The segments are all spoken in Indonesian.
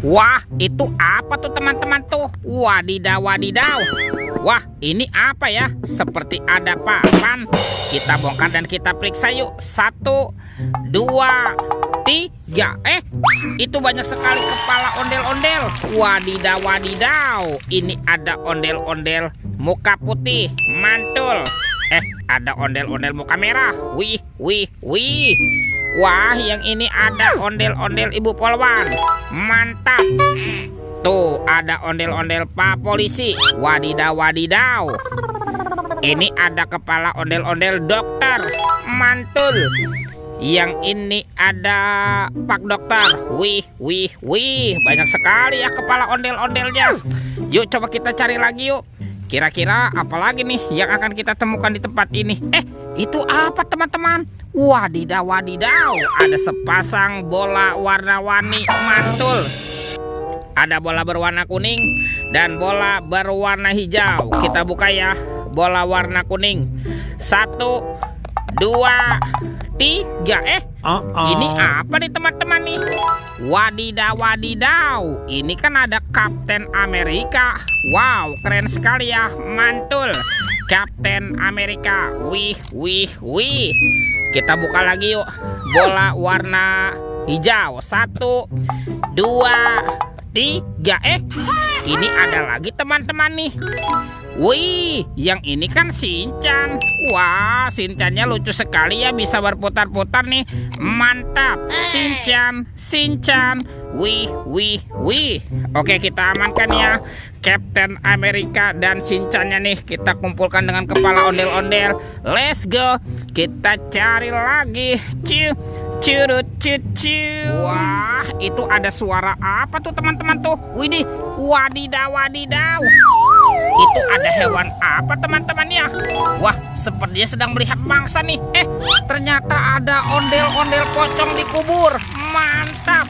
Wah, itu apa tuh teman-teman tuh? Wadidaw, wadidaw. Wah, ini apa ya? Seperti ada papan. Kita bongkar dan kita periksa yuk. 1, 2, 3. Itu banyak sekali kepala ondel-ondel. Wadidaw, wadidaw. Ini ada ondel-ondel muka putih, mantul. Ada ondel-ondel muka merah. Wih, wih, wih. Wah, yang ini ada ondel-ondel Ibu Polwan. Mantap. Tuh, ada ondel-ondel Pak Polisi. Wadidaw, wadidaw. Ini ada kepala ondel-ondel dokter. Mantul. Yang ini ada Pak Dokter. Wih, wih, wih. Banyak sekali ya kepala ondel-ondelnya. Yuk coba kita cari lagi yuk. Kira-kira apa lagi nih yang akan kita temukan di tempat ini? Itu apa teman-teman? Wadidaw, wadidaw. Ada sepasang bola warna-warni, mantul. Ada bola berwarna kuning dan bola berwarna hijau. Kita buka ya. Bola warna kuning. 1, 2, 3. Ini apa nih teman-teman nih? Wadidaw, wadidaw. Ini kan ada Kapten Amerika. Wow, keren sekali ya. Mantul. Kapten Amerika. Wih, wih, wih. Kita buka lagi yuk. Bola warna hijau. 1, 2, 3. Ini ada lagi teman-teman nih. Wih, yang ini kan Shinchan. Wah, Shinchannya lucu sekali ya, bisa berputar-putar nih. Mantap, Shinchan, Shinchan. Wih, wih, wih. Oke, kita amankan ya Kapten Amerika dan Shinchannya nih. Kita kumpulkan dengan kepala ondel-ondel. Let's go. Kita cari lagi. Curut, cucu. Wah, itu ada suara apa tuh teman-teman tuh? Widih, wadidaw, wadidaw. Itu ada hewan apa teman-teman ya? Wah, sepertinya sedang melihat mangsa nih. Ternyata ada ondel-ondel pocong dikubur. Mantap.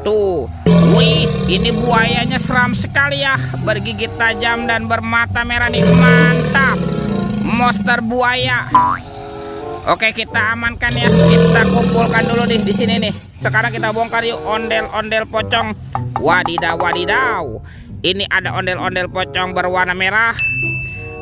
Tuh, wih, ini buayanya seram sekali ya. Bergigit tajam dan bermata merah nih. Mantap. Monster buaya. Oke, kita amankan ya. Kita kumpulkan dulu nih di sini nih. Sekarang kita bongkar yuk ondel-ondel pocong. Wadidaw, wadidaw. Ini ada ondel-ondel pocong berwarna merah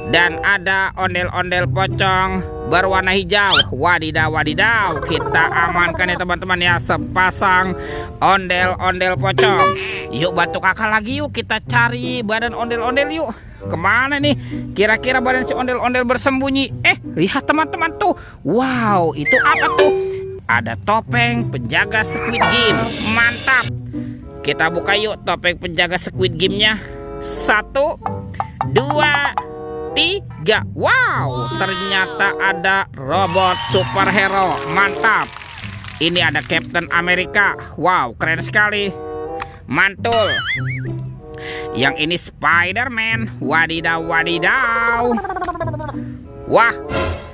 dan ada ondel-ondel pocong berwarna hijau. Wadidaw, wadidaw. Kita amankan ya teman-teman ya, sepasang ondel-ondel pocong. Yuk bantu kakak lagi yuk. Kita cari badan ondel-ondel yuk. Kemana nih kira-kira badan si ondel-ondel bersembunyi? Lihat teman-teman tuh. Wow, itu apa tuh? Ada topeng penjaga Squid Game. Mantap. Kita buka yuk topeng penjaga Squid Game-nya. 1, 2, 3. Wow, ternyata ada robot superhero. Mantap. Ini ada Kapten Amerika. Wow, keren sekali. Mantul. Yang ini Spider-Man. Wadidaw, wadidaw. Wah,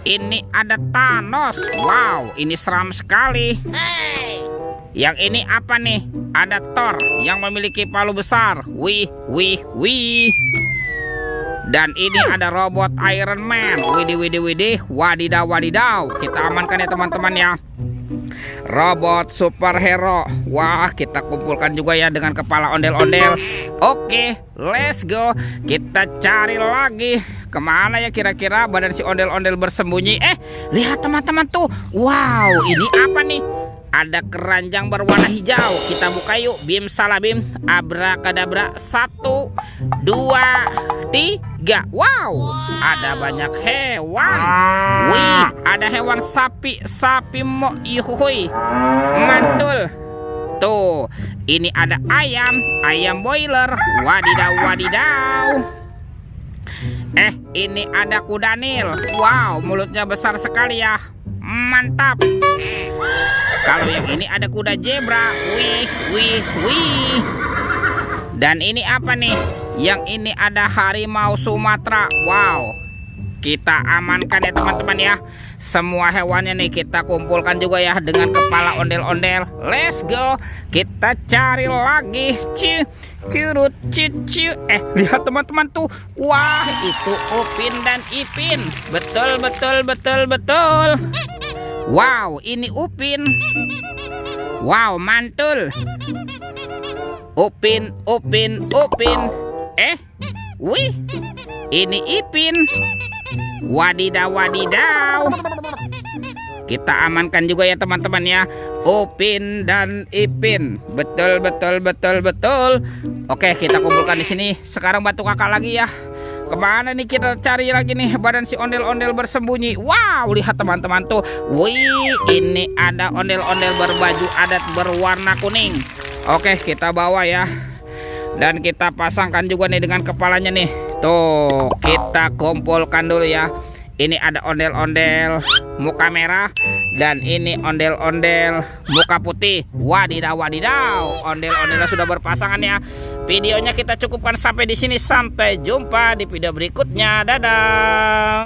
ini ada Thanos. Wow, ini seram sekali. Yang ini apa nih? Ada Thor yang memiliki palu besar. Wih, wih, wih. Dan ini ada robot Iron Man. Widih, widih, widih. Wadidaw, wadidaw. Kita amankan ya teman-teman ya. Robot superhero. Wah, kita kumpulkan juga ya dengan kepala ondel-ondel. Oke, let's go. Kita cari lagi. Kemana ya kira-kira badan si ondel-ondel bersembunyi? Lihat teman-teman tuh. Wow, ini apa nih? Ada keranjang berwarna hijau. Kita buka yuk. Bim salabim, abrakadabra. 1, 2, 3. Wow, ada banyak hewan. Wih, ada hewan sapi. Sapi mo yuhui. Mantul. Tuh, ini ada ayam. Ayam boiler. Wadidaw, wadidaw. Ini ada kuda Nil. Wow, mulutnya besar sekali ya. Mantap. Kalau yang ini ada kuda zebra. Wih, wih, wih. Dan ini apa nih? Yang ini ada harimau Sumatera. Wow. Kita amankan ya teman-teman ya. Semua hewannya nih kita kumpulkan juga ya dengan kepala ondel-ondel. Let's go. Kita cari lagi. Curut cucu. Lihat teman-teman tuh. Wah, itu Upin dan Ipin. Betul, betul, betul, betul. Wow, ini Upin. Wow, mantul. Upin, Upin, Upin. Wih, ini Ipin. Wadidaw, wadidaw. Kita amankan juga ya teman-teman ya, Upin dan Ipin. Betul, betul, betul, betul. Oke, kita kumpulkan di sini. Sekarang bantu kakak lagi ya. Kemana nih kita cari lagi nih badan si ondel-ondel bersembunyi. Wow, lihat teman-teman tuh. Wih, ini ada ondel-ondel berbaju adat berwarna kuning. Oke, kita bawa ya. Dan kita pasangkan juga nih dengan kepalanya nih. Tuh, kita kumpulkan dulu ya. Ini ada ondel-ondel muka merah, dan ini ondel-ondel muka putih. Wadidaw, wadidaw. Ondel-ondelnya sudah berpasangan ya. Videonya kita cukupkan sampai di sini. Sampai jumpa di video berikutnya. Dadah.